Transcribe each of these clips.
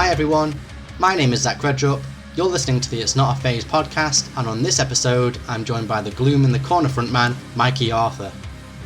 Hi everyone, my name is Zach REDRUP. You're listening to the It's Not a Phase podcast, and on this episode, I'm joined by the Gloom In The Corner frontman, Mikey Arthur.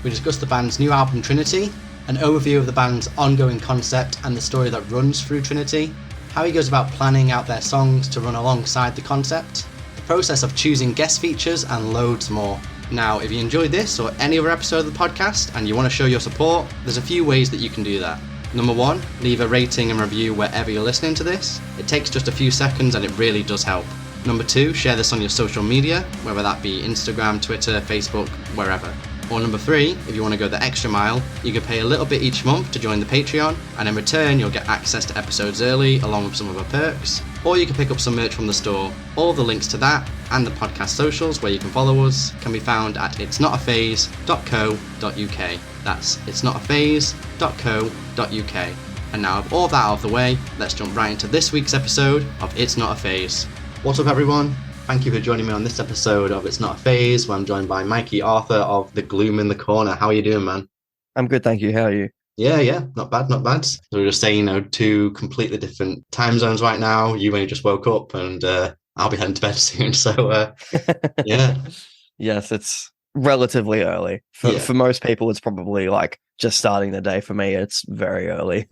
We discuss the band's new album Trinity, an overview of the band's ongoing concept and the story that runs through Trinity, how he goes about planning out their songs to run alongside the concept, the process of choosing guest features, and loads more. Now, if you enjoyed this or any other episode of the podcast and you want to show your support, there's a few ways that you can do that. Number 1, leave a rating and review wherever you're listening to this. It takes just a few seconds and it really does help. Number 2, share this on your social media, whether that be Instagram, Twitter, Facebook, wherever. Or number 3, if you want to go the extra mile, you can pay a little bit each month to join the Patreon, and in return you'll get access to episodes early along with some other perks. Or you can pick up some merch from the store. All the links to that and the podcast socials where you can follow us can be found at itsnotaphase.co.uk. That's itsnotaphase.co.uk. And now with all that out of the way, let's jump right into this week's episode of It's Not a Phase. What's up everyone? Thank you for joining me on this episode of It's Not a Phase, where I'm joined by Mikey Arthur of the Gloom In The Corner. How are you doing, man? I'm good, thank you. How are you? Yeah, not bad. So we're just saying, two completely different time zones right now. You only just woke up and I'll be heading to bed soon. So, yeah. Yes, it's relatively early. For most people, it's probably like just starting the day. For me, it's very early.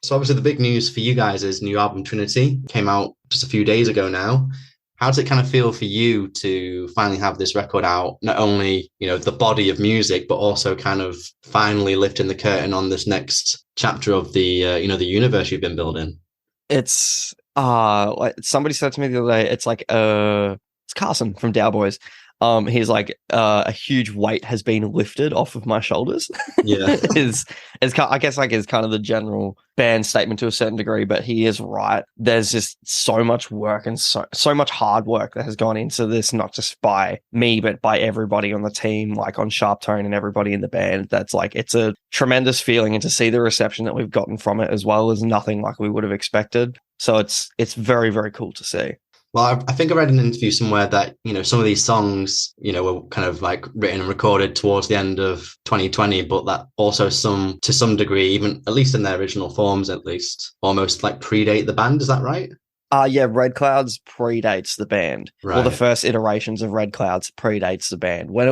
So obviously the big news for you guys is new album Trinity came out just a few days ago now. How does it kind of feel for you to finally have this record out? Not only, the body of music, but also kind of finally lifting the curtain on this next chapter of the, the universe you've been building. It's like somebody said to me the other day, it's like it's Carson from Dow Boys. He's like a huge weight has been lifted off of my shoulders. Yeah, I guess like is kind of the general band statement to a certain degree, but he is right. There's just so much work and so much hard work that has gone into this, not just by me, but by everybody on the team, like on Sharp Tone and everybody in the band. That's like, it's a tremendous feeling, and to see the reception that we've gotten from it as well is nothing like we would have expected. So it's very, very cool to see. Well, I think I read in an interview somewhere that, some of these songs, were kind of like written and recorded towards the end of 2020, but that also to some degree, even at least in their original forms, at least almost like predate the band. Is that right? Yeah, Red Clouds predates the band. Right. Well, the first iterations of Red Clouds predates the band. When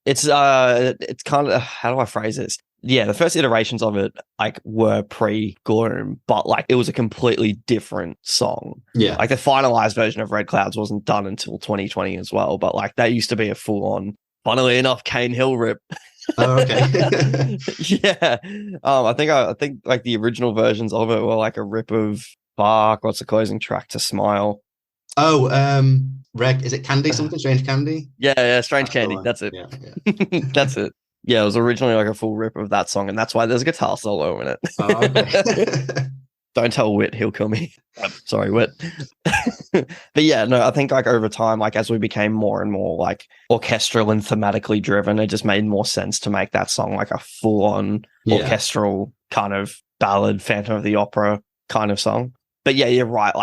it's kind of, how do I phrase this? Yeah, the first iterations of it were pre-Gloom, but it was a completely different song. Yeah. The finalized version of Red Clouds wasn't done until 2020 as well, but that used to be a full-on, funnily enough, Cane Hill rip. Oh, okay. Yeah. I think the original versions of it were a rip of what's the closing track to Smile? Oh, is it Candy something? Strange Candy? Yeah, Strange Candy. That's it. Yeah. That's it. Yeah, it was originally a full rip of that song, and that's why there's a guitar solo in it. Oh, okay. Don't tell Whit, he'll kill me. Sorry, Whit. But yeah, no, I think over time, as we became more and more orchestral and thematically driven, it just made more sense to make that song a full-on orchestral kind of ballad, Phantom of the Opera kind of song. But yeah, you're right.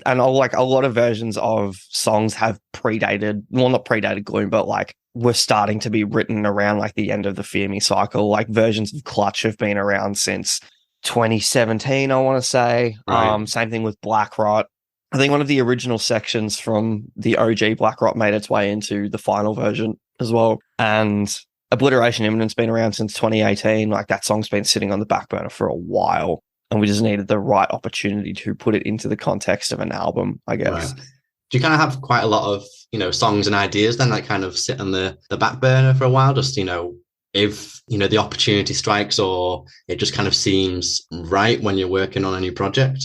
And a lot of versions of songs have predated, well, not predated Gloom, but were starting to be written around the end of the Fear Me cycle. Versions of Clutch have been around since 2017, I want to say. Right. Same thing with Black Rot. I think one of the original sections from the OG Black Rot made its way into the final version as well. And Obliteration Imminent's been around since 2018. That song's been sitting on the back burner for a while, and we just needed the right opportunity to put it into the context of an album, I guess. Right. Do you kind of have quite a lot of, songs and ideas then that kind of sit on the back burner for a while? Just, if, the opportunity strikes, or it just kind of seems right when you're working on a new project?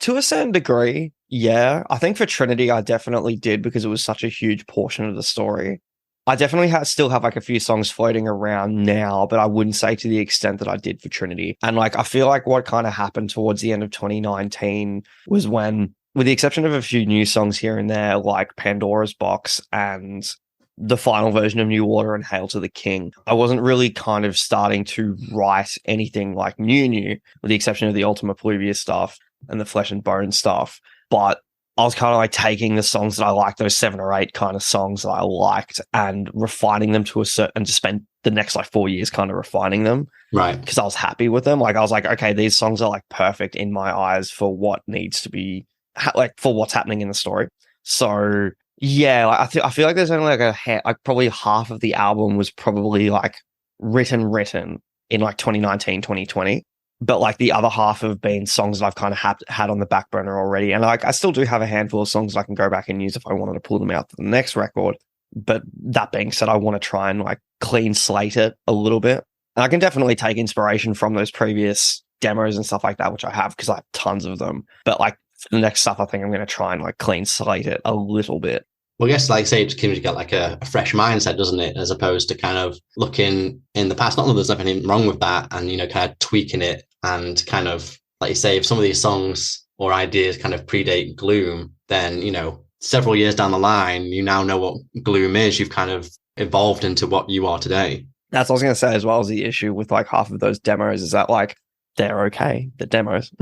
To a certain degree, yeah. I think for Trinity, I definitely did, because it was such a huge portion of the story. I definitely still have a few songs floating around now, but I wouldn't say to the extent that I did for Trinity. And I feel what kind of happened towards the end of 2019 was when, with the exception of a few new songs here and there, like Pandora's Box and the final version of New Water and Hail to the King, I wasn't really kind of starting to write anything new, with the exception of the Ultima Pluvius stuff and the Flesh and Bone stuff. But I was kind of taking the songs that I liked, those 7 or 8 kind of songs that I liked, and refining them to a certain, and to spend the next 4 years kind of refining them. Right. because I was happy with them. Like I was like, okay, these songs are like perfect in my eyes for what needs to be like for what's happening in the story. So yeah, like I feel like there's only like probably half of the album was probably like written in like 2019, 2020. But like the other half have been songs that I've kind of had on the back burner already. And like I still do have a handful of songs that I can go back and use if I wanted to pull them out for the next record. But that being said, I want to try and like clean slate it a little bit. And I can definitely take inspiration from those previous demos and stuff like that, which I have because I have tons of them. But like for the next stuff, I think I'm going to try and like clean slate it a little bit. Well, I guess, like, say, it can get like a fresh mindset, doesn't it? As opposed to kind of looking in the past. Not that there's nothing wrong with that, and, you know, kind of tweaking it and kind of, like you say, if some of these songs or ideas kind of predate Gloom, then, you know, several years down the line, you now know what Gloom is. You've kind of evolved into what you are today. That's what I was going to say, as well as the issue with like half of those demos is that like they're okay, the demos,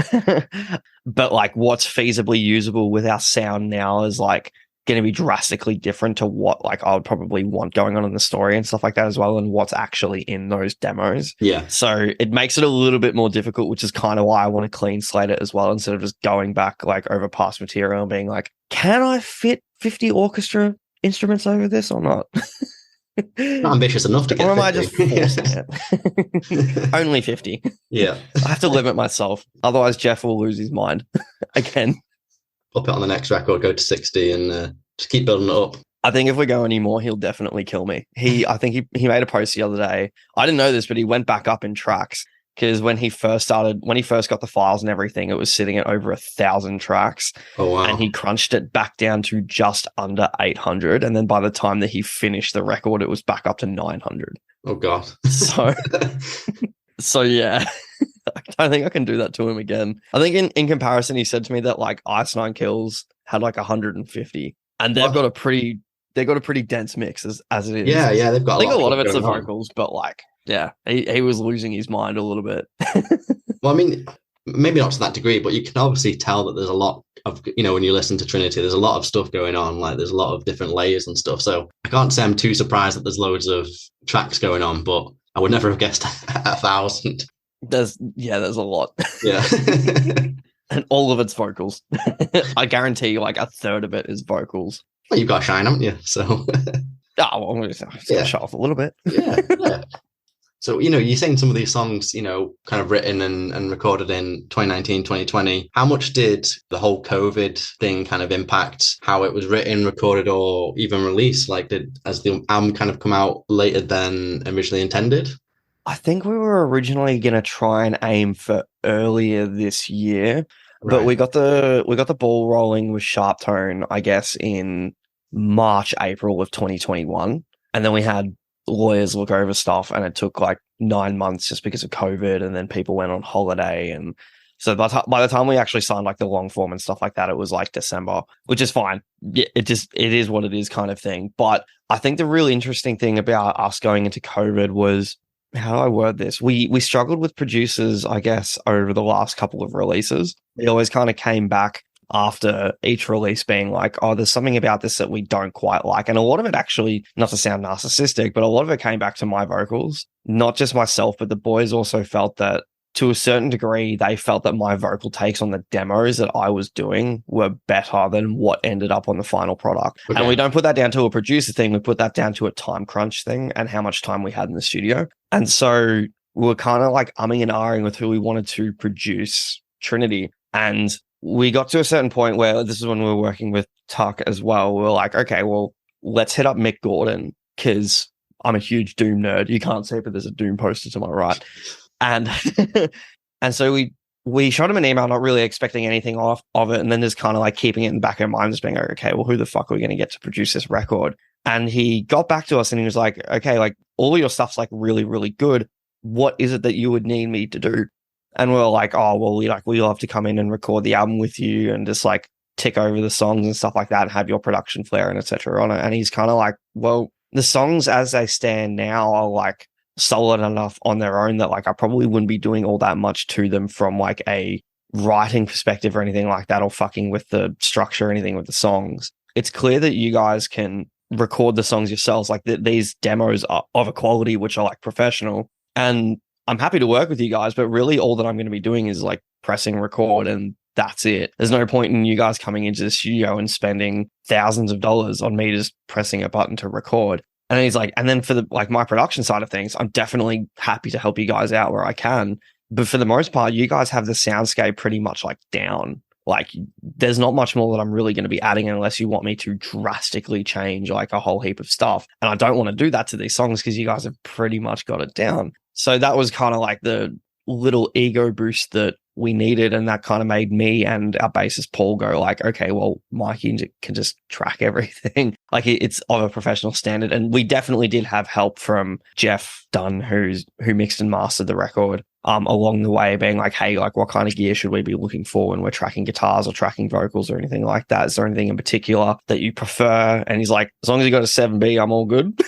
but like what's feasibly usable with our sound now is like going to be drastically different to what like I would probably want going on in the story and stuff like that as well, and what's actually in those demos. Yeah. So it makes it a little bit more difficult, which is kind of why I want to clean slate it as well, instead of just going back like over past material and being like, can I fit 50 orchestra instruments over this or not? Not ambitious enough to get or am 50. I just forcing it? Only 50. Yeah. I have to limit myself. Otherwise, Jeff will lose his mind again. Up it on the next record, go to 60 and just keep building it up. I think if we go anymore, he'll definitely kill me. I think he made a post the other day. I didn't know this, but he went back up in tracks because when he first got the files and everything, it was sitting at over 1,000 tracks. Oh, wow. And he crunched it back down to just under 800. And then by the time that he finished the record, it was back up to 900. Oh, God. So yeah, I think I can do that to him again. I think in comparison, he said to me that like Ice Nine Kills had like 150, and they've got a pretty dense mix as it is. Yeah, they've got. I think a lot of it's the vocals, but like, yeah, he was losing his mind a little bit. Well, I mean, maybe not to that degree, but you can obviously tell that there's a lot of, you know, when you listen to Trinity, there's a lot of stuff going on. Like there's a lot of different layers and stuff. So I can't say I'm too surprised that there's loads of tracks going on, but I would never have guessed 1,000. There's a lot. Yeah. And all of it's vocals. I guarantee you, like a third of it is vocals. Well, you've got a shine, haven't you? So. I'm going to shut off a little bit. Yeah. So, you know, you're saying some of these songs, you know, kind of written and recorded in 2019, 2020. How much did the whole COVID thing kind of impact how it was written, recorded, or even released? Like, as the album kind of come out later than originally intended? I think we were originally going to try and aim for earlier this year, but we got the ball rolling with Sharp Tone, I guess, in March, April of 2021. And then we had lawyers look over stuff, and it took like 9 months just because of COVID, and then people went on holiday. And so by the time we actually signed like the long form and stuff like that, it was like December, which is fine. It is what it is kind of thing. But I think the really interesting thing about us going into COVID was, how do I word this? We struggled with producers, I guess, over the last couple of releases. It always kind of came back after each release being like, oh, there's something about this that we don't quite like. And a lot of it actually, not to sound narcissistic, but a lot of it came back to my vocals. Not just myself, but the boys also felt that, to a certain degree, they felt that my vocal takes on the demos that I was doing were better than what ended up on the final product. Okay. And we don't put that down to a producer thing. We put that down to a time crunch thing and how much time we had in the studio. And so we were kind of like umming and ahhing with who we wanted to produce Trinity. And we got to a certain point where, this is when we were working with Tuck as well. We were like, okay, well, let's hit up Mick Gordon, because I'm a huge Doom nerd. You can't see it, but there's a Doom poster to my right. And and so we shot him an email, not really expecting anything off of it, and then just kind of like keeping it in the back of our mind, just being like, okay, well, who the fuck are we going to get to produce this record? And he got back to us and he was like, okay, like all of your stuff's like really, really good. What is it that you would need me to do? And we were like, oh, well, we'll have to come in and record the album with you and just like tick over the songs and stuff like that and have your production flair and etc. on it. And he's kind of like, well, the songs as they stand now are like solid enough on their own that like I probably wouldn't be doing all that much to them from like a writing perspective or anything like that, or fucking with the structure or anything with the songs. It's clear that you guys can record the songs yourselves. Like these demos are of a quality which are like professional. And I'm happy to work with you guys, but really all that I'm going to be doing is like pressing record and that's it. There's no point in you guys coming into the studio and spending thousands of dollars on me just pressing a button to record. And then he's like, and then for the like my production side of things, I'm definitely happy to help you guys out where I can. But for the most part, you guys have the soundscape pretty much like down. Like there's not much more that I'm really going to be adding unless you want me to drastically change like a whole heap of stuff. And I don't want to do that to these songs because you guys have pretty much got it down. So that was kind of like the little ego boost that we needed. And that kind of made me and our bassist Paul go like, okay, well, Mikey can just track everything. Like it's of a professional standard. And we definitely did have help from Jeff Dunn, who mixed and mastered the record. Along the way, being like, hey, like what kind of gear should we be looking for when we're tracking guitars or tracking vocals or anything like that? Is there anything in particular that you prefer? And he's like, as long as you got a 7B, I'm all good.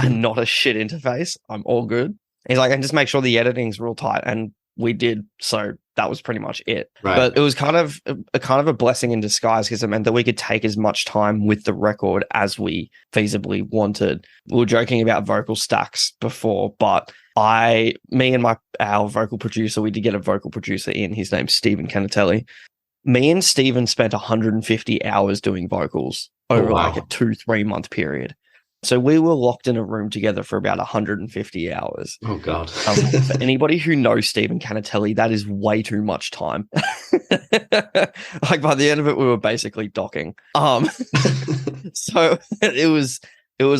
And not a shit interface, I'm all good. He's like, and just make sure the editing's real tight. And we did. So that was pretty much it. Right. But it was kind of a blessing in disguise because it meant that we could take as much time with the record as we feasibly wanted. We were joking about vocal stacks before, but me and our vocal producer, we did get a vocal producer in. His name's Stephen Canatelli. Me and Stephen spent 150 hours doing vocals over like a 2-3 month period. So we were locked in a room together for about 150 hours. Oh, God. For anybody who knows Stephen Canatelli, that is way too much time. Like by the end of it, we were basically docking. So it was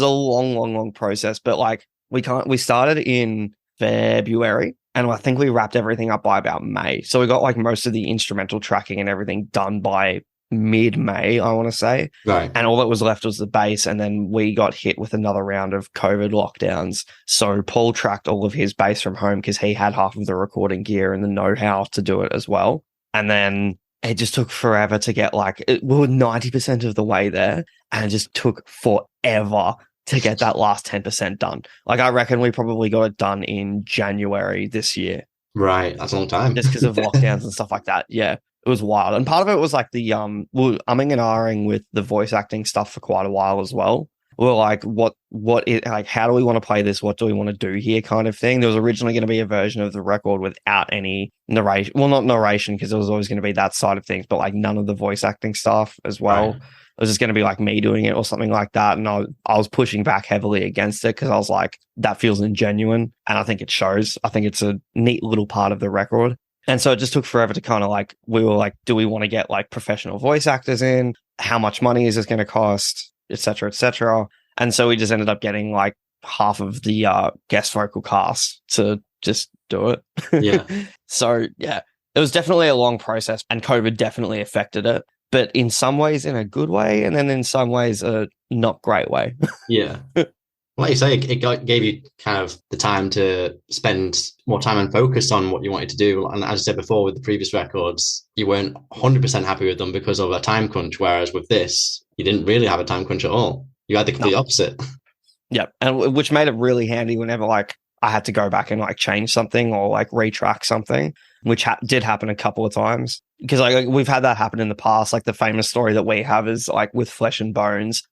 a long process, but like we started in February and I think we wrapped everything up by about May. So we got like most of the instrumental tracking and everything done by mid-May, I want to say. Right. And all that was left was the bass. And then we got hit with another round of COVID lockdowns. So Paul tracked all of his bass from home because he had half of the recording gear and the know-how to do it as well. And then it just took forever to get we were 90% of the way there and it just took forever to get that last 10% done. Like I reckon we probably got it done in January this year. Right. That's a long time. Just because of lockdowns and stuff like that. Yeah. It was wild. And part of it was like we were umming and ahhing with the voice acting stuff for quite a while as well. We were like, how do we want to play this? What do we want to do here kind of thing? There was originally going to be a version of the record without any narration. Well, not narration because it was always going to be that side of things, but like none of the voice acting stuff as well. Right. It was just going to be like me doing it or something like that. And I was pushing back heavily against it because I was like, that feels ingenuine. And I think it shows. I think it's a neat little part of the record. And so it just took forever to kind of like, we were like, do we want to get like professional voice actors in? How much money is this going to cost? Et cetera, et cetera. And so we just ended up getting like half of the guest vocal cast to just do it. Yeah. So yeah, it was definitely a long process and COVID definitely affected it, but in some ways in a good way. And then in some ways a not great way. Yeah. Like you say, it gave you kind of the time to spend more time and focus on what you wanted to do. And as I said before, with the previous records, you weren't 100% happy with them because of a time crunch. Whereas with this, you didn't really have a time crunch at all. You had the complete opposite. Yeah. And which made it really handy whenever like I had to go back and like change something or like retrack something, which did happen a couple of times. Because like we've had that happen in the past. Like the famous story that we have is like with Flesh and Bones.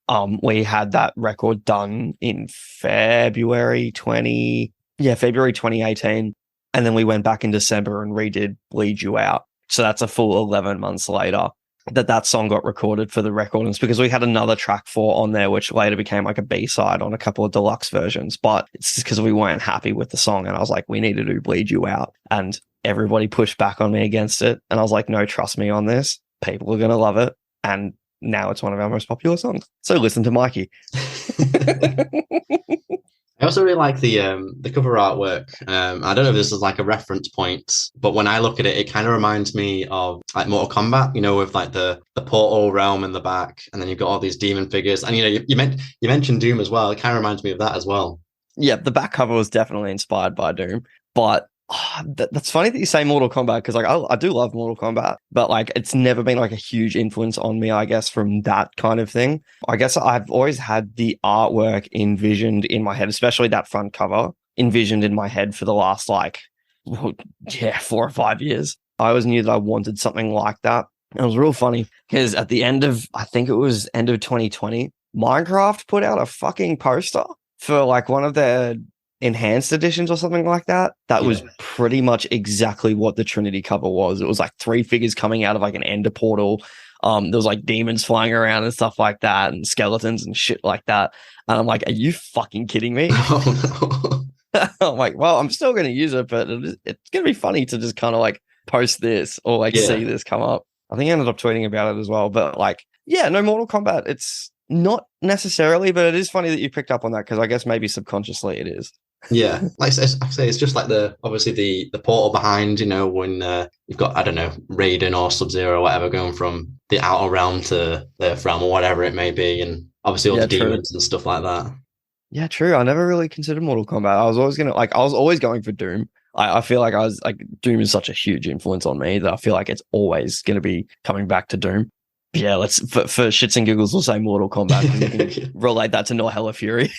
We had that record done in February 2018. And then we went back in December and redid Bleed You Out. So that's a full 11 months later that song got recorded for the record. And it's because we had another track 4 on there, which later became like a B-side on a couple of deluxe versions. But it's just because we weren't happy with the song. And I was like, we need to do Bleed You Out. And everybody pushed back on me against it. And I was like, no, trust me on this. People are going to love it. And now it's one of our most popular songs. So listen to Mikey. I also really like the cover artwork. I don't know if this is like a reference point, but when I look at it, it kind of reminds me of like Mortal Kombat, you know, with like the portal realm in the back, and then you've got all these demon figures. And, you know, you mentioned Doom as well. It kind of reminds me of that as well. Yeah, the back cover was definitely inspired by Doom, but that's funny that you say Mortal Kombat because like I do love Mortal Kombat, but like it's never been like a huge influence on me, I guess, from that kind of thing. I guess I've always had the artwork envisioned in my head, especially that front cover envisioned in my head for the last 4 or 5 years. I always knew that I wanted something like that. And it was real funny because at the end of, I think it was end of 2020, Minecraft put out a fucking poster for like one of their enhanced editions or something like that. That was pretty much exactly what the Trinity cover was. It was like 3 figures coming out of like an ender portal. There was like demons flying around and stuff like that, and skeletons and shit like that. And I'm like, are you fucking kidding me? Oh, no. I'm like, well, I'm still going to use it, but it's going to be funny to just kind of like post this or like see this come up. I think I ended up tweeting about it as well, but like, yeah, no Mortal Kombat. It's not necessarily, but it is funny that you picked up on that, because I guess maybe subconsciously it is. Yeah, like I say, it's just like obviously the portal behind, when you've got, I don't know, Raiden or Sub-Zero or whatever going from the outer realm to the Earth realm or whatever it may be, and obviously all the demons and stuff like that. Yeah, true. I never really considered Mortal Kombat. I was always going for Doom. I feel like Doom is such a huge influence on me that I feel like it's always going to be coming back to Doom. Yeah, let's for shits and giggles, we'll say Mortal Kombat, because you can relate that to No Hella Fury.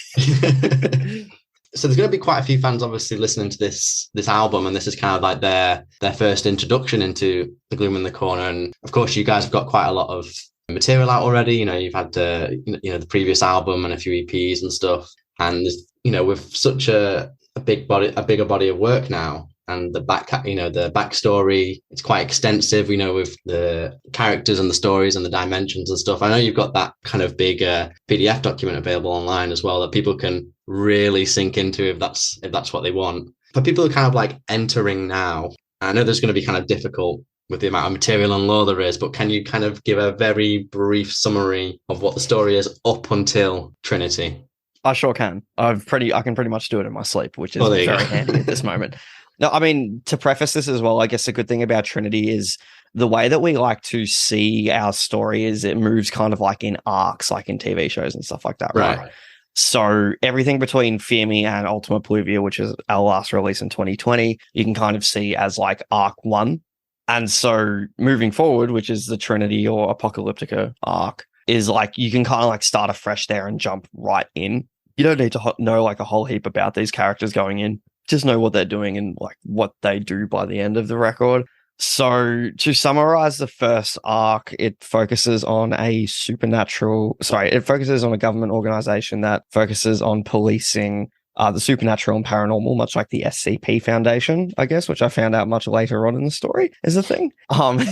So there's going to be quite a few fans obviously listening to this album, and this is kind of like their first introduction into the Gloom in the Corner. And of course, you guys have got quite a lot of material out already. You've had the previous album and a few EPs and stuff. And with such a bigger body of work now, and the backstory, it's quite extensive. With the characters and the stories and the dimensions and stuff. I know you've got that kind of big PDF document available online as well that people can really sink into if that's what they want. For people who are kind of like entering now, I know there's going to be kind of difficult with the amount of material and lore there is, but can you kind of give a very brief summary of what the story is up until Trinity? I sure can. I can pretty much do it in my sleep, which is very handy at this moment. No, I mean, to preface this as well, I guess a good thing about Trinity is the way that we like to see our story is it moves kind of like in arcs, like in TV shows and stuff like that, right? So everything between Fear Me and Ultima Pluvia, which is our last release in 2020, you can kind of see as like arc 1. And so moving forward, which is the Trinity or Apocalyptica arc, is like you can kind of like start afresh there and jump right in. You don't need to know like a whole heap about these characters going in. Just know what they're doing and like what they do by the end of the record. So to summarize the first arc, it focuses on it focuses on a government organization that focuses on policing the supernatural and paranormal, much like the SCP Foundation, I guess, which I found out much later on in the story is a thing. But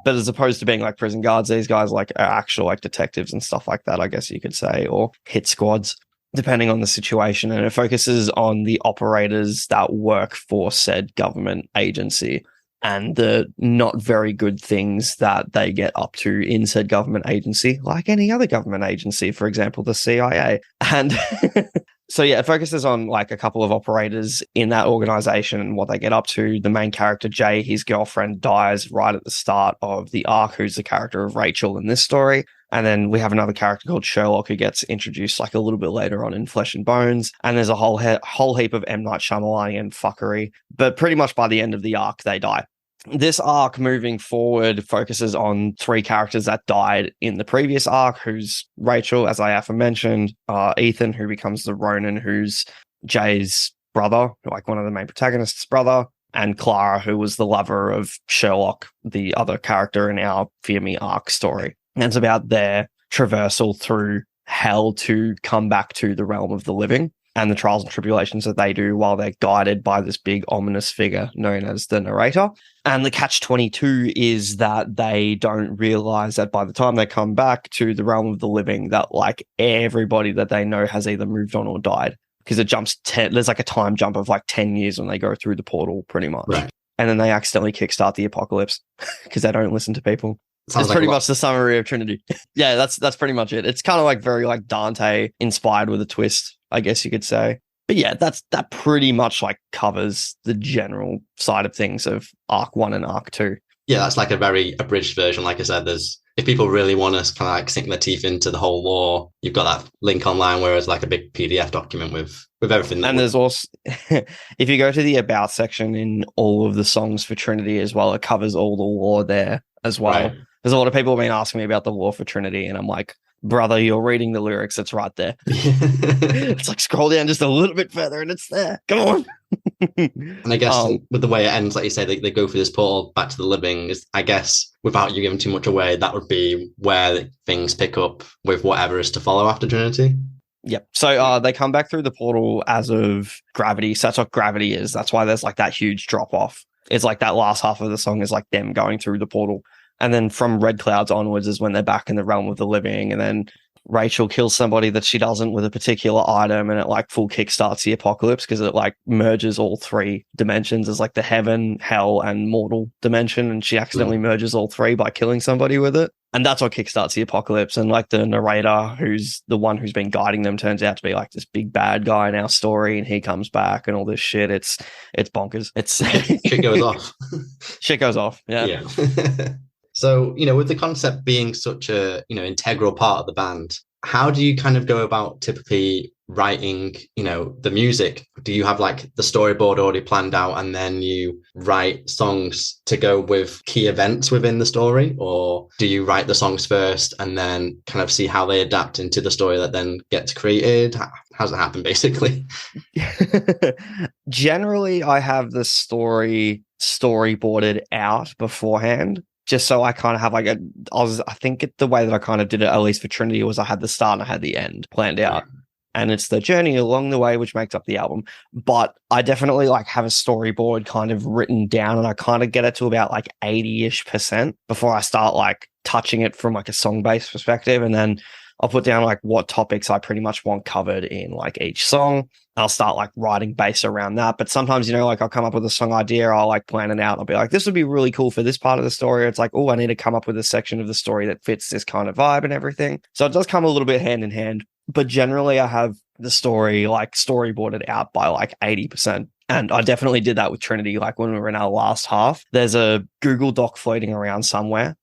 as opposed to being like prison guards, these guys like are actual like detectives and stuff like that, I guess you could say, or hit squads, depending on the situation. And it focuses on the operators that work for said government agency and the not very good things that they get up to in said government agency, like any other government agency, for example, the CIA. And so, yeah, it focuses on like a couple of operators in that organization and what they get up to. The main character, Jay, his girlfriend dies right at the start of the arc, who's the character of Rachel in this story. And then we have another character called Sherlock who gets introduced like a little bit later on in Flesh and Bones. And there's a whole heap of M. Night Shyamalan fuckery. But pretty much by the end of the arc, they die. This arc moving forward focuses on 3 characters that died in the previous arc, who's Rachel, as I aforementioned, Ethan, who becomes the Ronin, who's Jay's brother, like one of the main protagonists' brother, and Clara, who was the lover of Sherlock, the other character in our Fear Me arc story. And it's about their traversal through hell to come back to the realm of the living and the trials and tribulations that they do while they're guided by this big ominous figure known as the narrator. And the catch-22 is that they don't realize that by the time they come back to the realm of the living, that like everybody that they know has either moved on or died, because it jumps there's like a time jump of like 10 years when they go through the portal pretty much. Right. And then they accidentally kickstart the apocalypse because they don't listen to people. It's pretty much the summary of Trinity. Yeah, that's pretty much it. It's kind of like very like Dante inspired with a twist, I guess you could say. But yeah, that pretty much like covers the general side of things of Arc 1 and Arc 2. Yeah, that's like a very abridged version. Like I said, if people really want to kind of like sink their teeth into the whole lore, you've got that link online where it's like a big PDF document with everything. And there's also, if you go to the About section in all of the songs for Trinity as well, it covers all the lore there as well. Right. There's a lot of people have been asking me about the lore for Trinity, and I'm like, brother, you're reading the lyrics. It's right there. It's like scroll down just a little bit further and it's there. Come on. And I guess with the way it ends, like you say, they go through this portal back to the living. I guess without you giving too much away, that would be where things pick up with whatever is to follow after Trinity. Yep. So they come back through the portal as of Gravity. So that's what Gravity is. That's why there's like that huge drop off. It's like that last half of the song is like them going through the portal. And then from Red Clouds onwards is when they're back in the realm of the living. And then Rachel kills somebody that she doesn't with a particular item, and it like full kickstarts the apocalypse because it like merges all three dimensions as like the heaven, hell, and mortal dimension. And she accidentally merges all three by killing somebody with it. And that's what kickstarts the apocalypse. And like the narrator, who's the one who's been guiding them, turns out to be like this big bad guy in our story, and he comes back and all this shit. It's bonkers. It's shit goes off. Shit goes off. Yeah. Yeah. So, with the concept being such a, integral part of the band, how do you kind of go about typically writing, the music? Do you have like the storyboard already planned out and then you write songs to go with key events within the story? Or do you write the songs first and then kind of see how they adapt into the story that then gets created? How does it happen, basically? Generally, I have the storyboarded out beforehand. Just so I kind of have like I think the way that I kind of did it, at least for Trinity, was I had the start and I had the end planned out. And it's the journey along the way which makes up the album. But I definitely like have a storyboard kind of written down, and I kind of get it to about like 80-ish% before I start like touching it from like a song-based perspective. And then I'll put down like what topics I pretty much want covered in like each song. I'll start like writing based around that. But sometimes, like I'll come up with a song idea, I'll like plan it out. I'll be like, this would be really cool for this part of the story. It's like, oh, I need to come up with a section of the story that fits this kind of vibe and everything. So it does come a little bit hand in hand. But generally I have the story like storyboarded out by like 80%. And I definitely did that with Trinity. Like when we were in our last half, there's a Google Doc floating around somewhere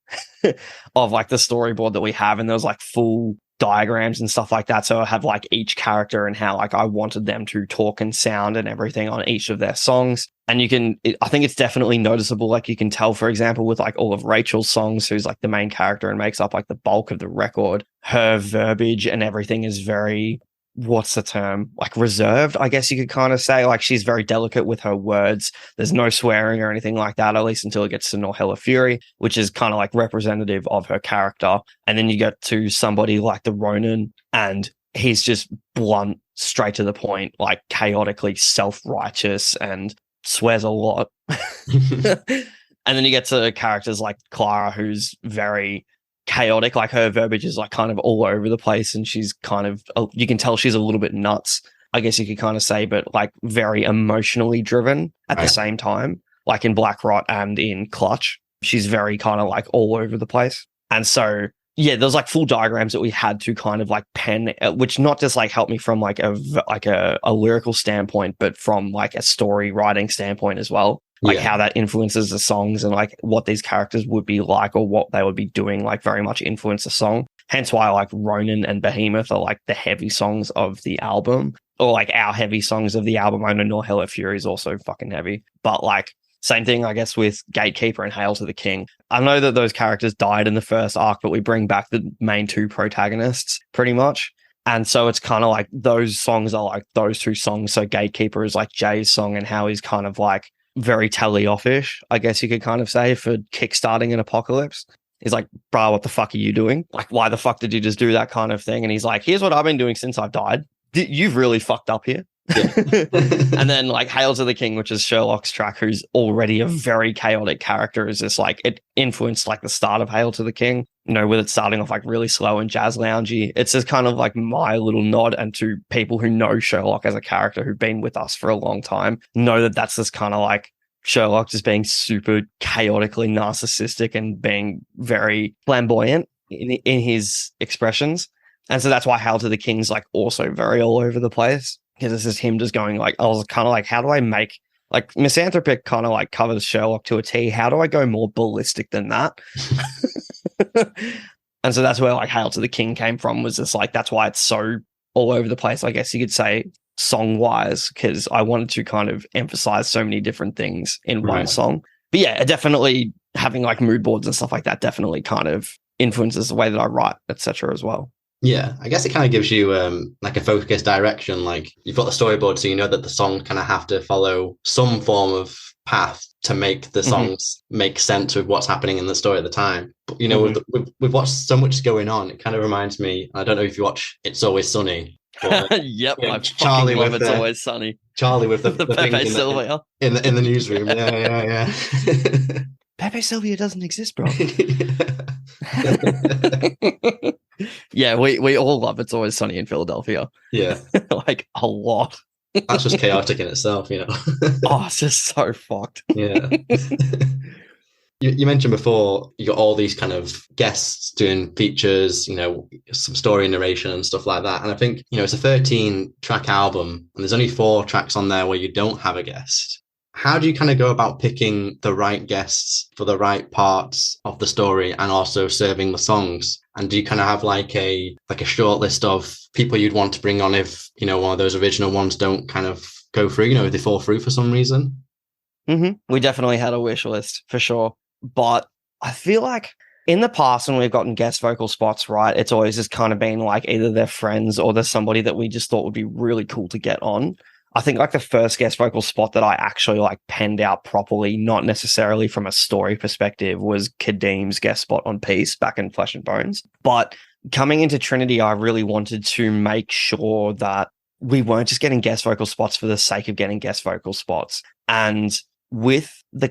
of like the storyboard that we have. And there's like full diagrams and stuff like that. So I have like each character and how like I wanted them to talk and sound and everything on each of their songs. And I think it's definitely noticeable. Like you can tell, for example, with like all of Rachel's songs, who's like the main character and makes up like the bulk of the record, her verbiage and everything is very, what's the term? Like reserved, I guess you could kind of say. Like she's very delicate with her words. There's no swearing or anything like that, at least until it gets to No Hella Fury, which is kind of like representative of her character. And then you get to somebody like the Ronin, and he's just blunt, straight to the point, like chaotically self-righteous and swears a lot. And then you get to characters like Clara, who's very chaotic. Like her verbiage is like kind of all over the place, and she's kind of, you can tell she's a little bit nuts, I guess you could kind of say, but like very emotionally driven at the same time. Like in Black Rot and in Clutch, she's very kind of like all over the place. And so yeah, there's like full diagrams that we had to kind of like pen, which not just like helped me from like a lyrical standpoint, but from like a story writing standpoint as well. Like how that influences the songs, and like what these characters would be like or what they would be doing, like very much influence the song. Hence why like Ronin and Behemoth are like the heavy songs of the album, or like our heavy songs of the album. I know No Hella Fury is also fucking heavy, but like same thing, I guess, with Gatekeeper and Hail to the King. I know that those characters died in the first arc, but we bring back the main two protagonists pretty much. And so it's kind of like those songs are like those two songs. So Gatekeeper is like Jay's song, and how he's kind of like very tally-off-ish, I guess you could kind of say, for kickstarting an apocalypse. He's like, bro, what the fuck are you doing? Like, why the fuck did you just do that kind of thing? And he's like, here's what I've been doing since I've died. You've really fucked up here. Yeah. And then like Hail to the King, which is Sherlock's track, who's already a very chaotic character, is just like, it influenced like the start of Hail to the King, with it starting off like really slow and jazz loungy. It's just kind of like my little nod, and to people who know Sherlock as a character, who've been with us for a long time, know that that's just kind of like Sherlock just being super chaotically narcissistic and being very flamboyant in his expressions. And so that's why Hail to the King's like also very all over the place, because this is him just going like, I was kind of like, how do I make, like, Misanthropic kind of like covers Sherlock to a T. How do I go more ballistic than that? And so that's where like Hail to the King came from, was just like, that's why it's so all over the place, I guess you could say, song wise, because I wanted to kind of emphasize so many different things in one song. But yeah, definitely having like mood boards and stuff like that definitely kind of influences the way that I write, etc. as well. Yeah, I guess it kind of gives you like a focused direction. Like you've got the storyboard, so you know that the song kind of have to follow some form of path to make the songs make sense with what's happening in the story at the time. But with what's so much going on, it kind of reminds me, I don't know if you watch It's Always Sunny. But, Yep, yeah, I Charlie fucking love with It's the Always Sunny. Charlie with The the things Pepe Sylvia. in the newsroom. Yeah, yeah, Pepe Sylvia doesn't exist, bro. yeah. Yeah, we all love It's Always Sunny in Philadelphia. Yeah, Like a lot. that's just chaotic in itself, you know. Oh, it's just so fucked. Yeah. You mentioned before you got all these kind of guests doing features, you know, some story narration and stuff like that. And I think, you know, it's a 13-track album and there's only 4 tracks on there where you don't have a guest. How do you kind of go about picking the right guests for the right parts of the story and also serving the songs? And do you kind of have like a short list of people you'd want to bring on if, you know, one of those original ones don't kind of go through, you know, if they fall through for some reason? We definitely had a wish list for sure. But I feel like in the past when we've gotten guest vocal spots, right, it's always just kind of been like either they're friends or there's somebody that we just thought would be really cool to get on. I think like the first guest vocal spot that I actually like penned out properly, not necessarily from a story perspective, was Kadeem's guest spot on Peace back in Flesh and Bones. But coming into Trinity, I really wanted to make sure that we weren't just getting guest vocal spots for the sake of getting guest vocal spots. And with the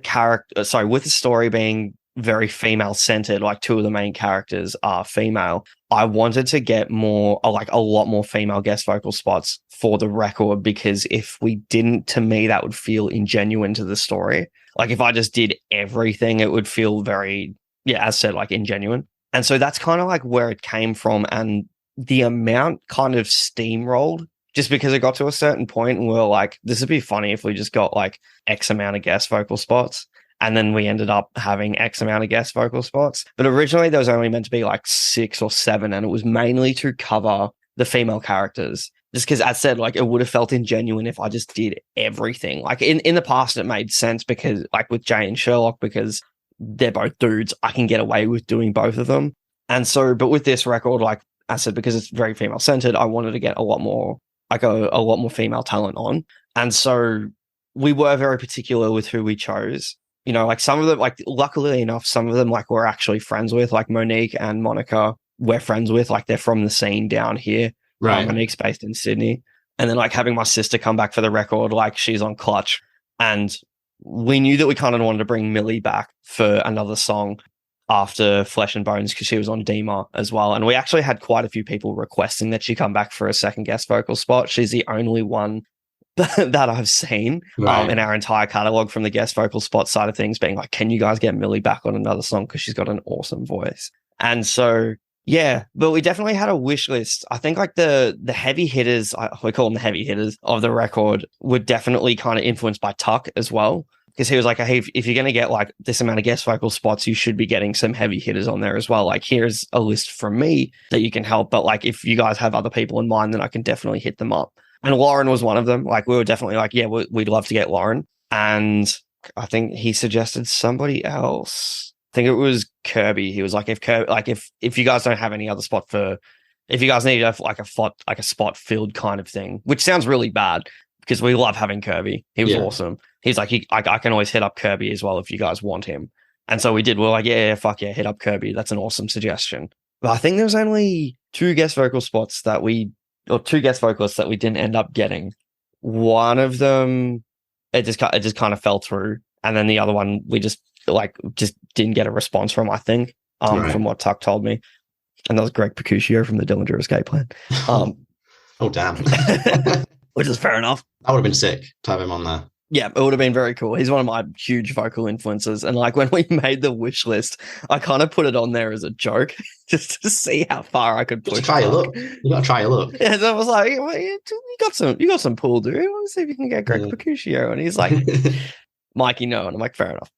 with the story being very female centered, like 2 of the main characters are female, I wanted to get more, like a lot more female guest vocal spots for the record, because if we didn't, to me, that would feel ingenuine to the story. Like if I just did everything, it would feel very, as said, like ingenuine. And so that's kind of like where it came from. And the amount kind of steamrolled just because it got to a certain point and we were like, this would be funny if we just got like X amount of guest vocal spots. And then we ended up having X amount of guest vocal spots. But originally there was only meant to be like 6 or 7. And it was mainly to cover the female characters. Just because, as said, like it would have felt ingenuine if I just did everything. Like in the past, it made sense because like with Jay and Sherlock, because they're both dudes, I can get away with doing both of them. And so, but with this record, like I said, because it's very female centered, I wanted to get a lot more female talent on. And so we were very particular with who we chose. You know, like some of them, like luckily enough, some of them like we're actually friends with, like Monique and Monica, we're friends with, like they're from the scene down here. Right. Monique's based in Sydney. And then like having my sister come back for the record, like she's on Clutch. And we knew that we kind of wanted to bring Millie back for another song after Flesh and Bones because she was on Dima as well. And we actually had quite a few people requesting that she come back for a second guest vocal spot. She's the only one that I've seen in our entire catalog from the guest vocal spot side of things being like, can you guys get Millie back on another song? Because she's got an awesome voice. And so, yeah, but we definitely had a wish list. I think like the heavy hitters, we call them the heavy hitters of the record, were definitely kind of influenced by Tuck as well. Because he was like, hey, if you're going to get like this amount of guest vocal spots, you should be getting some heavy hitters on there as well. Like, here's a list from me that you can help. But like, if you guys have other people in mind, then I can definitely hit them up. And Lauren was one of them. Like, we were definitely like, yeah, we'd love to get Lauren. And I think he suggested somebody else. I think it was Kirby. He was like, if you guys don't have any other spot for, if you guys need a spot filled kind of thing, which sounds really bad because we love having Kirby. He was awesome. He's like, I can always hit up Kirby as well if you guys want him. And so we did. We're like, yeah, fuck yeah, hit up Kirby. That's an awesome suggestion. But I think there was only 2 guest vocal spots or 2 guest vocalists that we didn't end up getting. One of them, it just kind of fell through. And then the other one, we just didn't get a response from, I think, from what Tuck told me. And that was Greg Picuscio from the Dillinger Escape Plan. Oh, damn. Which is fair enough. That would have been sick to have him on there. Yeah, it would have been very cool. He's one of my huge vocal influences. And like when we made the wish list, I kind of put it on there as a joke just to see how far I could push. Try your luck. You got to try your luck. Yeah, so I was like, well, you got some pull, dude. I want to see if you can get Greg Picuscio. And he's like, Mikey, no. And I'm like, fair enough.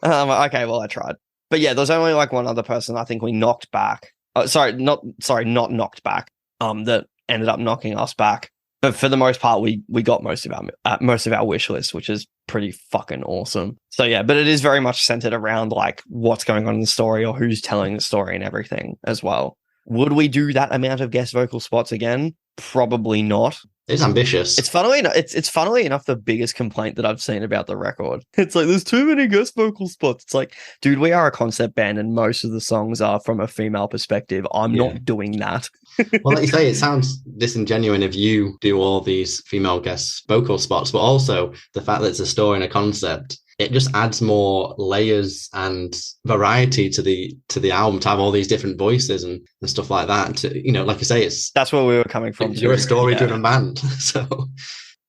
Okay, well, I tried. But yeah, there's only like one other person I think we knocked back. Not knocked back. That ended up knocking us back. But for the most part, we got most of our wish list, which is pretty fucking awesome. So yeah, but it is very much centered around like what's going on in the story or who's telling the story and everything as well. Would we do that amount of guest vocal spots again? Probably not. It's ambitious. It's funnily enough the biggest complaint that I've seen about the record. It's like there's too many guest vocal spots. It's like, dude, we are a concept band and most of the songs are from a female perspective. I'm not doing that. Well, like you say, it sounds disingenuous if you do all these female guest vocal spots, but also the fact that it's a story and a concept, it just adds more layers and variety to the album to have all these different voices and stuff like that. To, you know, like I say, that's where we were coming from. You're a story-driven band, so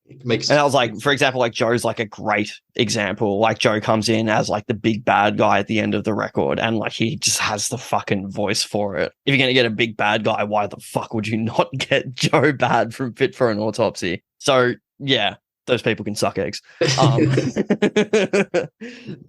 it makes. And I was like, for example, like Joe's like a great example. Like Joe comes in as like the big bad guy at the end of the record, and like he just has the fucking voice for it. If you're gonna get a big bad guy, why the fuck would you not get Joe Bad from Fit for an Autopsy? So yeah. Those people can suck eggs.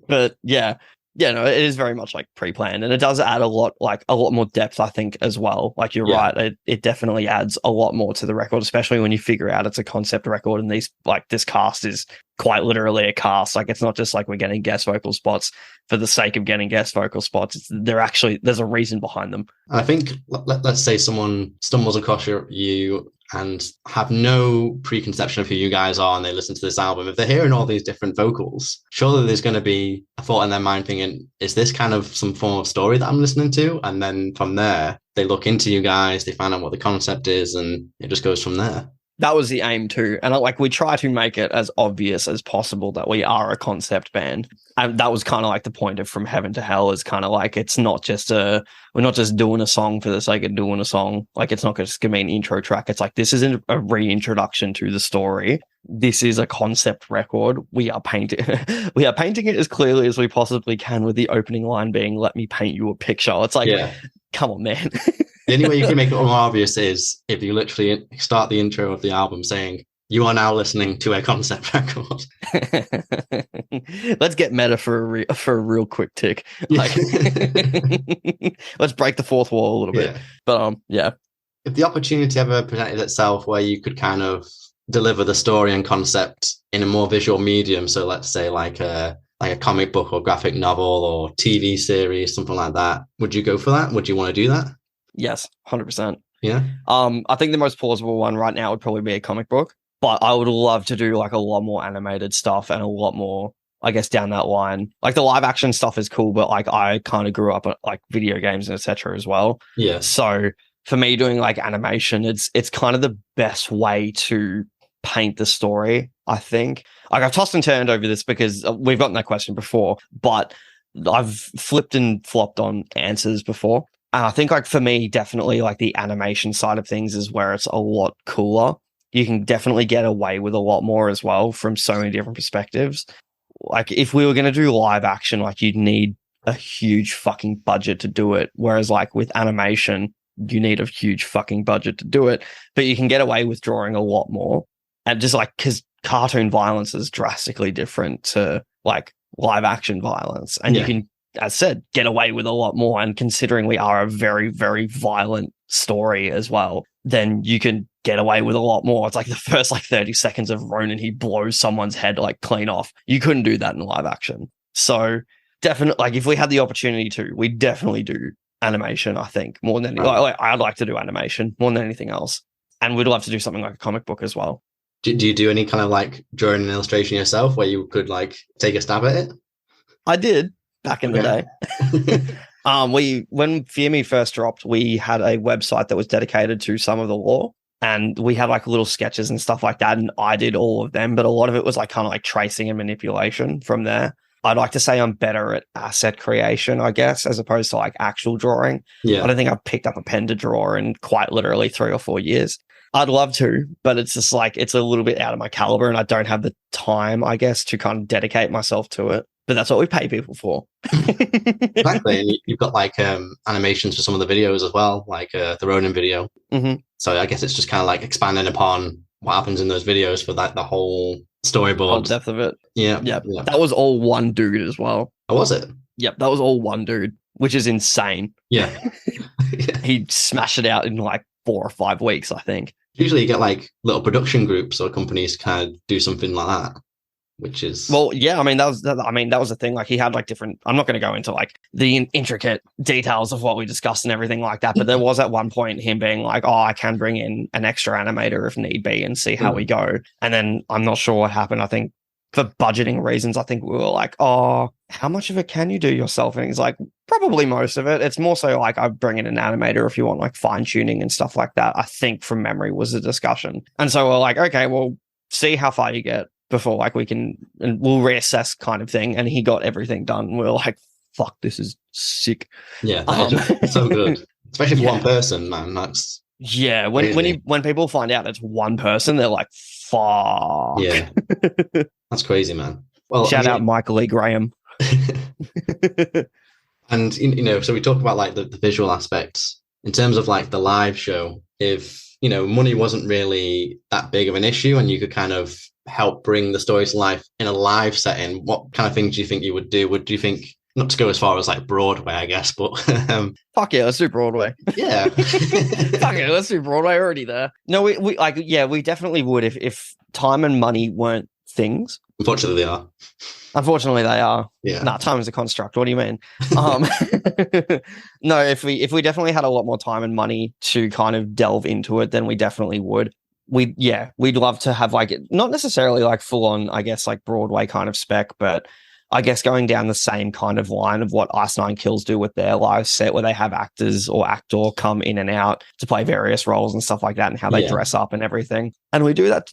But yeah, no, it is very much like pre-planned, and it does add a lot more depth, I think, as well. Like you're right, it definitely adds a lot more to the record, especially when you figure out it's a concept record and this cast is quite literally a cast. Like it's not just like we're getting guest vocal spots for the sake of getting guest vocal spots. There's a reason behind them. I think let's say someone stumbles across you and have no preconception of who you guys are and they listen to this album. If they're hearing all these different vocals, surely there's going to be a thought in their mind thinking, is this kind of some form of story that I'm listening to? And then from there, they look into you guys, they find out what the concept is, and it just goes from there. That was the aim too. And we try to make it as obvious as possible that we are a concept band. And that was kind of like the point of From Heaven to Hell, is kind of like, it's not just we're not just doing a song for the sake of doing a song. Like it's not just going to be an intro track. It's like, this isn't a reintroduction to the story. This is a concept record. We are painting it as clearly as we possibly can, with the opening line being, let me paint you a picture. It's like, come on, man. The only way you can make it more obvious is if you literally start the intro of the album saying, you are now listening to a concept record. Let's get meta for a real quick tick. Like, let's break the fourth wall a little bit. But if the opportunity ever presented itself where you could kind of deliver the story and concept in a more visual medium, so let's say like a comic book or graphic novel or TV series, something like that, would you go for that? Would you want to do that? Yes, 100%. Yeah. I think the most plausible one right now would probably be a comic book, but I would love to do like a lot more animated stuff and a lot more, I guess, down that line. Like the live action stuff is cool, but like I kind of grew up at like video games and etc. as well. Yeah. So for me, doing like animation, it's kind of the best way to paint the story, I think. Like I've tossed and turned over this because we've gotten that question before, but I've flipped and flopped on answers before. And I think like for me, definitely like the animation side of things is where it's a lot cooler. You can definitely get away with a lot more as well from so many different perspectives. Like if we were going to do live action, like you'd need a huge fucking budget to do it. Whereas like with animation, you need a huge fucking budget to do it, but you can get away with drawing a lot more. And just like, because cartoon violence is drastically different to like live action violence. And you can, as said, get away with a lot more. And considering we are a very, very violent story as well, then you can get away with a lot more. It's like the first like 30 seconds of Ronin, he blows someone's head like clean off. You couldn't do that in live action. So definitely, like if we had the opportunity to, we definitely do animation, I think, more than anything. Like, I'd like to do animation more than anything else. And we'd love to do something like a comic book as well. Do you do any kind of like drawing an illustration yourself where you could like take a stab at it? I did back in the day. When Fear Me first dropped, we had a website that was dedicated to some of the lore, and we had like little sketches and stuff like that. And I did all of them, but a lot of it was like kind of like tracing and manipulation from there. I'd like to say I'm better at asset creation, I guess, as opposed to like actual drawing. Yeah. I don't think I've picked up a pen to draw in quite literally 3 or 4 years. I'd love to, but it's just like, it's a little bit out of my caliber and I don't have the time, I guess, to kind of dedicate myself to it. But that's what we pay people for. Exactly. And you've got like animations for some of the videos as well, like the Ronin video. Mm-hmm. So I guess it's just kind of like expanding upon what happens in those videos for like the whole storyboard. Whole depth of it. Yeah. That was all one dude as well. Oh, was it? Yep, that was all one dude, which is insane. Yeah. He smashed it out in like 4 or 5 weeks, I think. Usually you get like little production groups or companies kind of do something like that. which is Well, yeah, I mean that was the thing. Like he had like different. I'm not going to go into like the intricate details of what we discussed and everything like that. But there was at one point him being like, "Oh, I can bring in an extra animator if need be and see how we go." And then I'm not sure what happened. I think for budgeting reasons, I think we were like, "Oh, how much of it can you do yourself?" And he's like, "Probably most of it. It's more so like I bring in an animator if you want like fine tuning and stuff like that." I think from memory was the discussion, and so we're like, "Okay, well, see how far you get." Before like we can and we'll reassess kind of thing, and he got everything done and we were like, fuck, this is sick. Yeah, that is so good, especially for one person, man. That's when people find out it's one person, they're like, fuck. Yeah, that's crazy, man. Well, shout out Michael E. Graham. And so we talk about like the visual aspects in terms of like the live show. If money wasn't really that big of an issue and you could kind of help bring the story to life in a live setting, what kind of things do you think you would do? Do you think, not to go as far as like Broadway, I guess, but fuck yeah, let's do Broadway. Yeah. Fuck yeah, let's do Broadway. Already there. No, we definitely would if time and money weren't things. Unfortunately, they are. Unfortunately, they are. Yeah. Nah, time is a construct. What do you mean? No, if we definitely had a lot more time and money to kind of delve into it, then we definitely would. We'd love to have like not necessarily like full on, I guess, like Broadway kind of spec, but I guess going down the same kind of line of what Ice Nine Kills do with their live set, where they have actors or actor come in and out to play various roles and stuff like that, and how they dress up and everything. And we do that.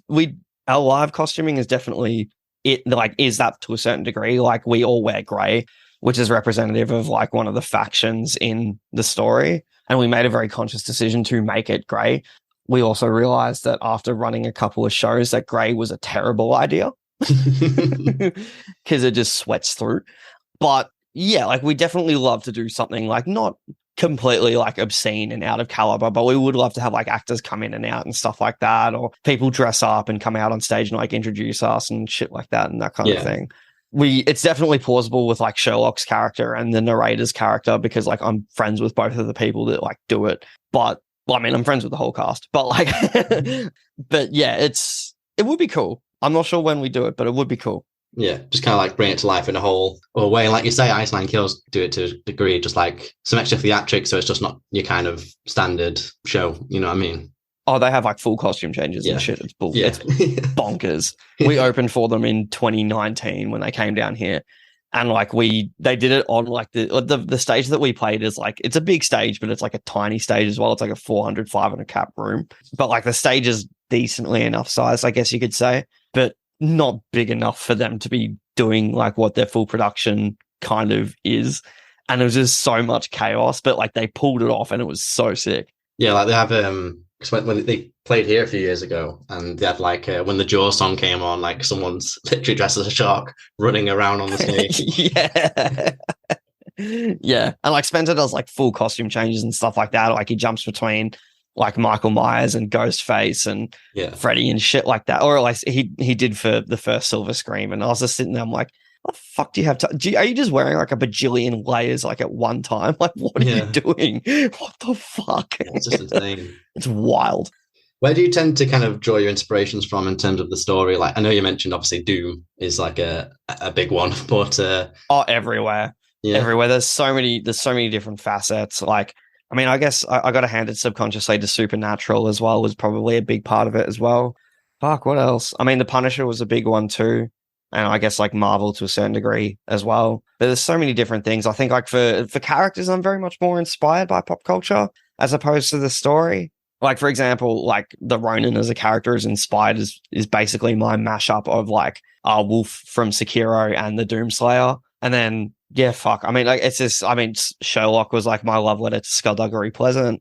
Our live costuming is definitely is that to a certain degree. Like we all wear grey, which is representative of like one of the factions in the story, and we made a very conscious decision to make it grey. We also realized that after running a couple of shows that grey was a terrible idea because it just sweats through. But yeah, like we definitely love to do something like not completely like obscene and out of caliber, but we would love to have like actors come in and out and stuff like that, or people dress up and come out on stage and like introduce us and shit like that and that kind of thing. It's definitely plausible with like Sherlock's character and the narrator's character because like I'm friends with both of the people that like do it. But well, I mean, I'm friends with the whole cast, but like, but yeah, it would be cool. I'm not sure when we do it, but it would be cool. Yeah, just kind of like bring it to life in a whole way. Like you say, Ice Nine Kills do it to a degree, just like some extra theatrics, so it's just not your kind of standard show. You know what I mean? Oh, they have like full costume changes and shit. It's It's bonkers. We opened for them in 2019 when they came down here. And like they did it on like the stage that we played is like, it's a big stage, but it's like a tiny stage as well. It's like a 400, 500 cap room. But like the stage is decently enough size, I guess you could say, but not big enough for them to be doing like what their full production kind of is. And it was just so much chaos, but like they pulled it off and it was so sick. Yeah, like they have because when they played here a few years ago, and they had like when the Jaws song came on, like someone's literally dressed as a shark running around on the stage. Yeah, and like Spencer does like full costume changes and stuff like that. Like he jumps between like Michael Myers and Ghostface and Freddy and shit like that. Or like he did for the first Silver Scream, and I was just sitting there, I'm like, what the fuck do you have to? Are you just wearing like a bajillion layers like at one time? Like, what are you doing? What the fuck? It's just insane. It's wild. Where do you tend to kind of draw your inspirations from in terms of the story? Like, I know you mentioned obviously Doom is like a big one, but everywhere, everywhere. There's so many different facets. Like, I mean, I guess I got to hand it subconsciously to Supernatural as well. Was probably a big part of it as well. Fuck, what else? I mean, The Punisher was a big one too. And I guess like Marvel to a certain degree as well. But there's so many different things. I think like for characters, I'm very much more inspired by pop culture as opposed to the story. Like, for example, like the Ronin as a character is inspired is basically my mashup of like Wolf from Sekiro and the Doomslayer. And then, fuck. I mean, like Sherlock was like my love letter to Skullduggery Pleasant.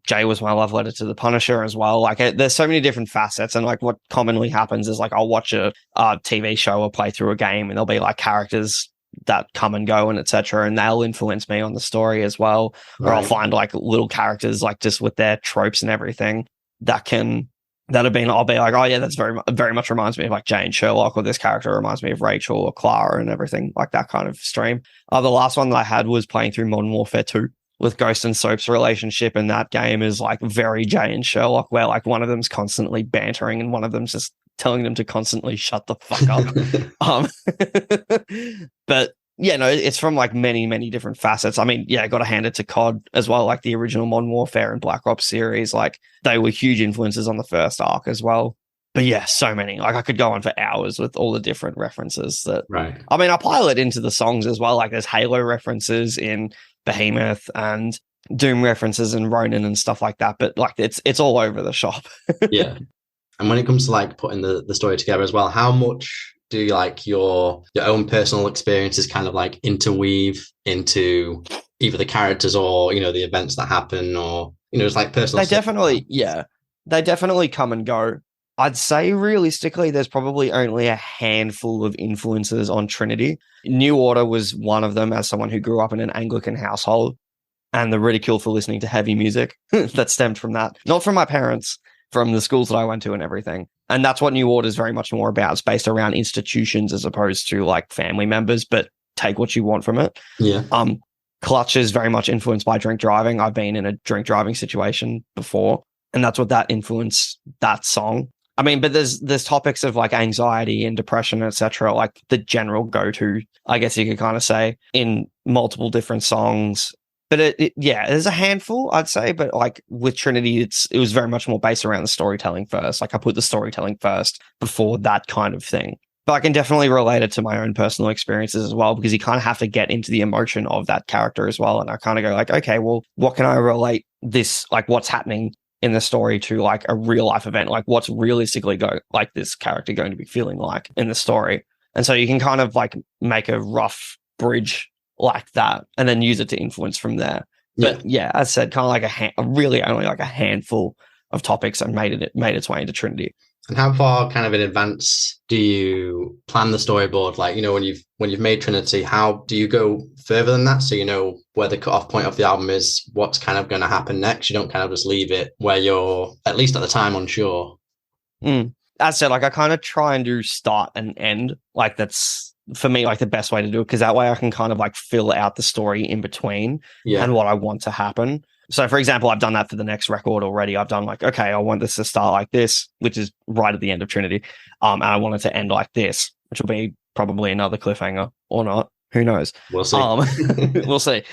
Jay was my love letter to the Punisher as well. Like there's so many different facets, and like what commonly happens is like I'll watch a TV show or play through a game, and there'll be like characters that come and go and etc., and they'll influence me on the story as well. Right. Or I'll find like little characters like just with their tropes and everything I'll be like, oh yeah, that's very much reminds me of like Jay and Sherlock, or this character reminds me of Rachel or Clara and everything like that kind of stream. The last one that I had was playing through Modern Warfare 2. With Ghost and Soap's relationship in that game is like very Jay and Sherlock, where like one of them's constantly bantering and one of them's just telling them to constantly shut the fuck up. But yeah, no, it's from like many different facets. I mean, yeah, I got to hand it to COD as well, like the original Modern Warfare and Black Ops series. Like they were huge influences on the first arc as well. But yeah, so many. Like I could go on for hours with all the different references that. Right. I mean, I pile it into the songs as well. Like there's Halo references in Behemoth and Doom references in Ronin and stuff like that. But like it's all over the shop. Yeah. And when it comes to like putting the story together as well, how much do you like your own personal experiences kind of like interweave into either the characters or, you know, the events that happen, or, you know, it's like personal They definitely come and go. I'd say realistically, there's probably only a handful of influences on Trinity. New Order was one of them, as someone who grew up in an Anglican household, and the ridicule for listening to heavy music that stemmed from that. Not from my parents, from the schools that I went to and everything. And that's what New Order is very much more about. It's based around institutions as opposed to like family members, but take what you want from it. Yeah. Clutch is very much influenced by drink driving. I've been in a drink driving situation before, and that's what that influenced that song. I mean, but there's topics of like anxiety and depression, etc., like the general go-to, I guess you could kind of say, in multiple different songs. But yeah, there's a handful, I'd say. But like with Trinity, it was very much more based around the storytelling first. Like I put the storytelling first before that kind of thing. But I can definitely relate it to my own personal experiences as well, because you kind of have to get into the emotion of that character as well. And I kind of go like, okay, well, what can I relate this, like what's happening in the story to like a real life event? Like what's realistically like this character going to be feeling like in the story? And so you can kind of like make a rough bridge like that and then use it to influence from there. But yeah, as I said, kind of like really only like a handful of topics and made its way into Trinity. And how far kind of in advance do you plan the storyboard? Like, you know, when you've made Trinity, how do you go further than that? So you know where the cutoff point of the album is, what's kind of going to happen next. You don't kind of just leave it where you're, at least at the time, unsure. As I said, like I kind of try and do start and end. Like that's for me like the best way to do it, because that way I can kind of like fill out the story in between and what I want to happen. So, for example, I've done that for the next record already. I've done like, okay, I want this to start like this, which is right at the end of Trinity. And I want it to end like this, which will be probably another cliffhanger or not. Who knows? We'll see. We'll see.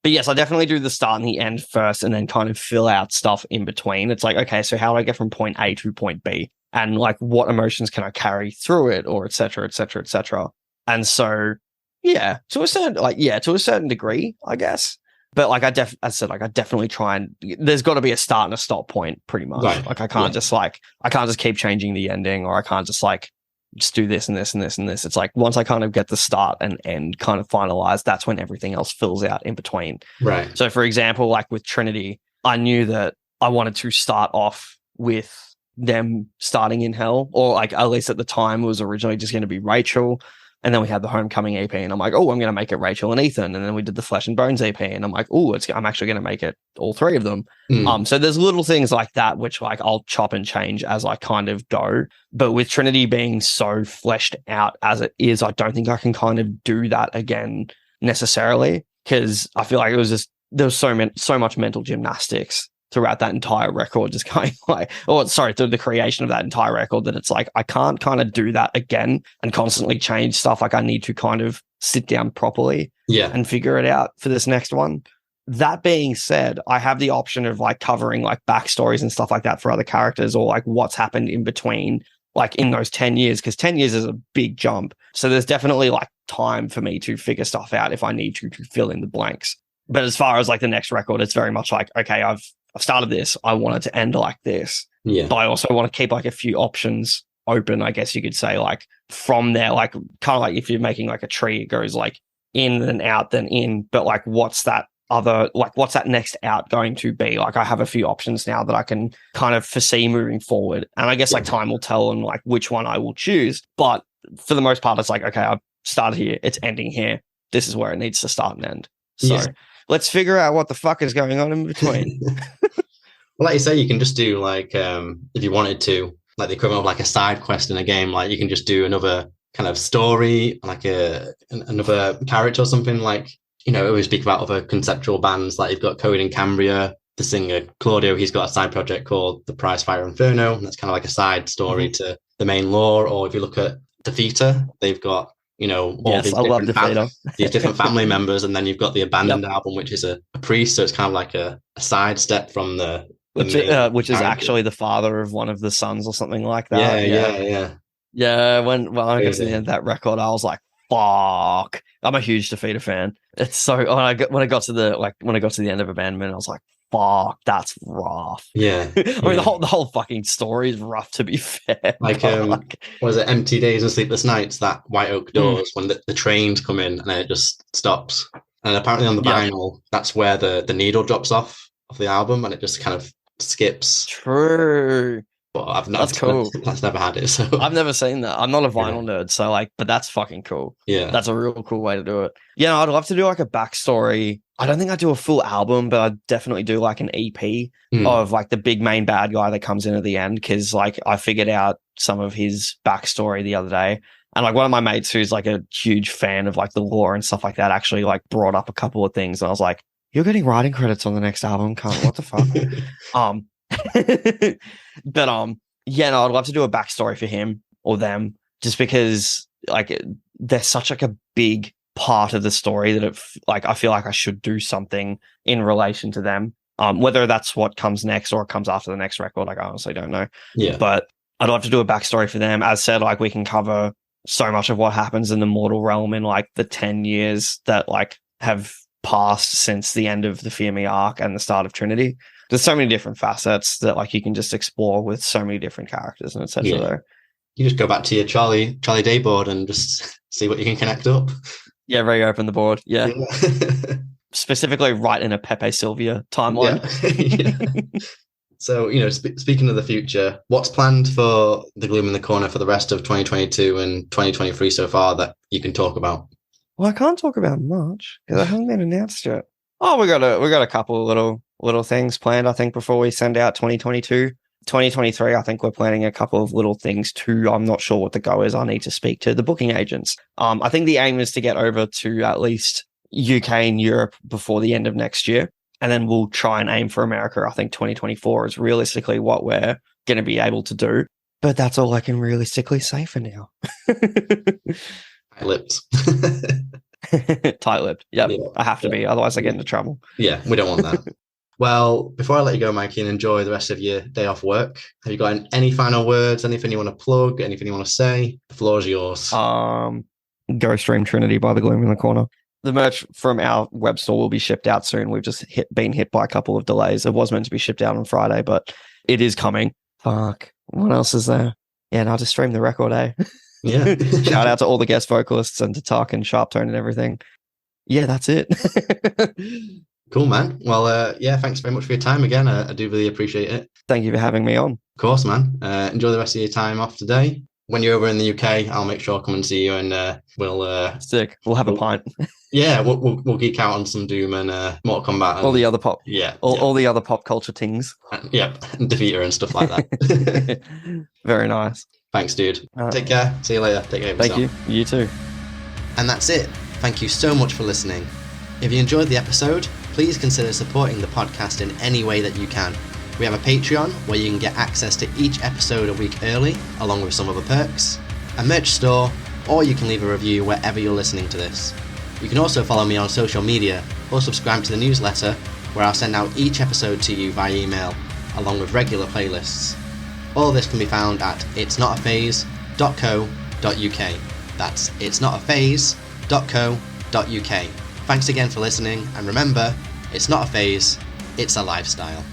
But yes, I definitely do the start and the end first and then kind of fill out stuff in between. It's like, okay, so how do I get from point A to point B? And like, what emotions can I carry through it, or et cetera, et cetera, et cetera. And so, yeah, to a certain degree, I guess. But like I definitely try and there's got to be a start and a stop point, pretty much. Right. Like I can't just keep changing the ending, or I can't just like just do this and this and this and this. It's like once I kind of get the start and end kind of finalized, that's when everything else fills out in between. Right. So for example, like with Trinity, I knew that I wanted to start off with them starting in hell, or like at least at the time it was originally just going to be Rachel. And then we had the Homecoming EP, and I'm like, oh, I'm going to make it Rachel and Ethan. And then we did the Flesh and Bones EP, and I'm like, oh, I'm actually going to make it all three of them. So there's little things like that, which like I'll chop and change as I kind of go. But with Trinity being so fleshed out as it is, I don't think I can kind of do that again necessarily, because I feel like it was just, there was so much mental gymnastics throughout that entire record, just going like, through the creation of that entire record, that it's like I can't kind of do that again and constantly change stuff. Like I need to kind of sit down properly and figure it out for this next one. That being said, I have the option of like covering like backstories and stuff like that for other characters, or like what's happened in between, like in those 10 years, because 10 years is a big jump. So there's definitely like time for me to figure stuff out if I need to fill in the blanks. But as far as like the next record, it's very much like, okay, I've started this, I want it to end like this. Yeah. But I also want to keep like a few options open, I guess you could say, like from there, like kind of like if you're making like a tree, it goes like in then out, then in. But like what's that next out going to be? Like I have a few options now that I can kind of foresee moving forward. And I guess like time will tell on like which one I will choose. But for the most part, it's like, okay, I've started here, it's ending here. This is where it needs to start and end. So let's figure out what the fuck is going on in between. Well, like you say, you can just do like, if you wanted to, like the equivalent of like a side quest in a game, like you can just do another kind of story, like another character or something. Like, you know, we speak about other conceptual bands, like you've got Code in Cambria, the singer Claudio, he's got a side project called The Prize Fire Inferno, and that's kind of like a side story to the main lore, or if you look at Defeater, they've got, all Yes, I love Defeater. these different family members, and then you've got the Abandoned Yep. album, which is a priest, so it's kind of like a sidestep from the Which main which is character. actually the father of one of the sons or something like Yeah, that. yeah. Yeah, when I got to the Crazy. end of that record, I was like, "Fuck!" I'm a huge Defeater fan. It's so when I got to the end of Abandonment, I was like, "Fuck, that's rough." Yeah. I mean, the whole fucking story is rough, to be fair. Like, but, was it Empty Days and Sleepless Nights, that White Oak Doors, when the trains come in and then it just stops. And apparently on the vinyl, that's where the needle drops off the album and it just kind of skips. True. But I've not, That's cool. That's never had it. So I've never seen that. I'm not a vinyl nerd, so but that's fucking cool. Yeah. That's a real cool way to do it. Yeah, I'd love to do like a backstory. I don't think I'd do a full album, but I'd definitely do like an EP of like the big main bad guy that comes in at the end. Cause like I figured out some of his backstory the other day. And like one of my mates who's like a huge fan of like the lore and stuff like that actually like brought up a couple of things. And I was like, you're getting writing credits on the next album, cunt. What the fuck? But yeah, no, I'd love to do a backstory for him or them, just because like they're such like a big part of the story that I feel like I should do something in relation to them. Whether that's what comes next or it comes after the next record, like I honestly don't know. Yeah. But I'd love to do a backstory for them. As said, like we can cover so much of what happens in the mortal realm in like the 10 years that like have passed since the end of the Fear Me arc and the start of Trinity. There's so many different facets that like you can just explore with so many different characters and etc. Yeah. There. You just go back to your Charlie Day board and just see what you can connect up. Yeah, reopen the board. Yeah. Specifically right in a Pepe Sylvia timeline. Yeah. So, speaking of the future, what's planned for the Gloom in the Corner for the rest of 2022 and 2023 so far that you can talk about? Well, I can't talk about much because I haven't been announced yet. Oh, we got a couple of little things planned, I think, before we send out 2022. 2023, I think we're planning a couple of little things too. I'm not sure what the go is. I need to speak to the booking agents. I think the aim is to get over to at least UK and Europe before the end of next year. And then we'll try and aim for America. I think 2024 is realistically what we're going to be able to do. But that's all I can realistically say for now. Tight-lipped. Tight-lipped. Yep. Yeah. I have to be. Otherwise I get into trouble. Yeah, we don't want that. Well, before I let you go, Mikey, and enjoy the rest of your day off work, have you got any final words, anything you want to plug, anything you want to say? The floor is yours. Go stream Trinity by the Gloom in the Corner. The merch from our web store will be shipped out soon. We've just been hit by a couple of delays. It was meant to be shipped out on Friday, but it is coming. Fuck. What else is there? Yeah, and I'll just stream the record, eh? Yeah. Shout out to all the guest vocalists and to Tuck and Sharptone and everything. Yeah, that's it. Cool, man. Well, yeah, thanks very much for your time again. I do really appreciate it. Thank you for having me on. Of course, man. Enjoy the rest of your time off today. When you're over in the UK, I'll make sure I'll come and see you, and we'll sick. We'll have a pint. Yeah, we'll geek out on some Doom and Mortal Kombat. And, all the other pop. Yeah. All the other pop culture things. Yep. Defeater and stuff like that. Very nice. Thanks, dude. Take care. See you later. Take care of yourself. Thank you. You too. And that's it. Thank you so much for listening. If you enjoyed the episode, please consider supporting the podcast in any way that you can. We have a Patreon where you can get access to each episode a week early, along with some other perks, a merch store, or you can leave a review wherever you're listening to this. You can also follow me on social media or subscribe to the newsletter, where I'll send out each episode to you via email, along with regular playlists. All of this can be found at itsnotaphase.co.uk. That's itsnotaphase.co.uk. Thanks again for listening, and remember, it's not a phase, it's a lifestyle.